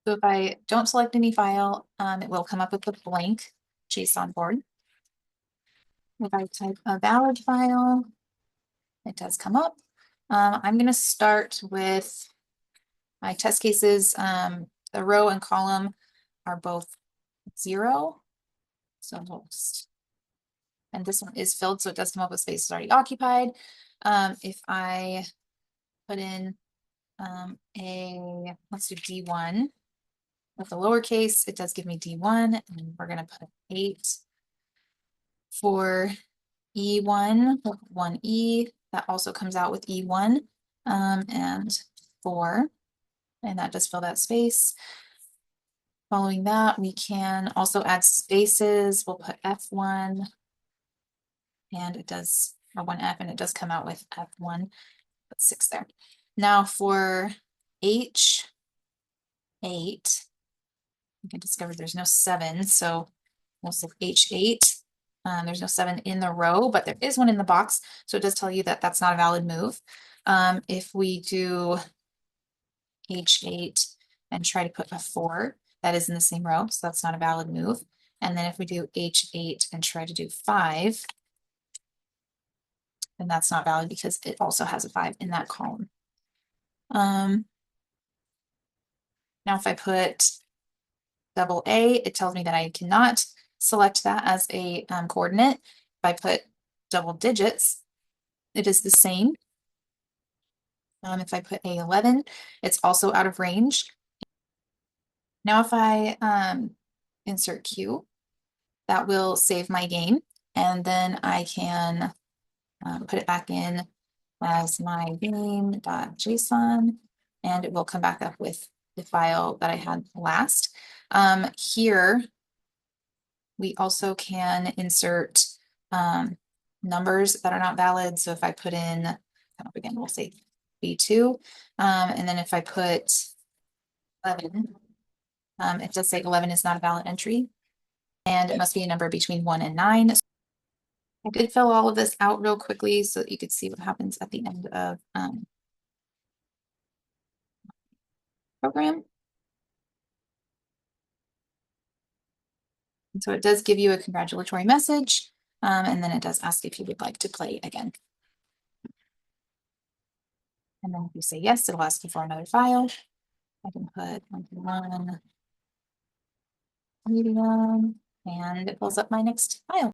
So if I don't select any file, it will come up with a blank JSON board. If I type a valid file, it does come up. I'm going to start with my test cases. The row and column are both 0. So we'll just, and this one is filled, so it does come up with spaces already occupied. If I put in let's do D1 with the lowercase, it does give me D1, and we're going to put 8 for E1 with 1E. That also comes out with E1 and 4, and that does fill that space. Following that, we can also add spaces. We'll put F1, and it does, or 1F, and it does come out with F1, put 6 there. Now for H8, you can discover there's no 7, so we'll say H8. There's no 7 in the row, but there is one in the box, so it does tell you that that's not a valid move. If we do H8 and try to put a 4, that is in the same row, so that's not a valid move. And then if we do H8 and try to do 5, then that's not valid because it also has a 5 in that column. Now if I put AA, it tells me that I cannot select that as a coordinate. If I put double digits, it is the same. If I put A11, it's also out of range. Now if I insert Q, that will save my game, and then I can put it back in as my game.json, and it will come back up with the file that I had last. Here, we also can insert numbers that are not valid. So if I put in, again, we'll say B2, and then if I put 11, it does say 11 is not a valid entry, and it must be a number between 1 and 9. I did fill all of this out real quickly so that you could see what happens at the end of program. And so it does give you a congratulatory message, and then it does ask if you would like to play again. And then if you say yes, it'll ask you for another file. I can put 1 medium, and it pulls up my next file.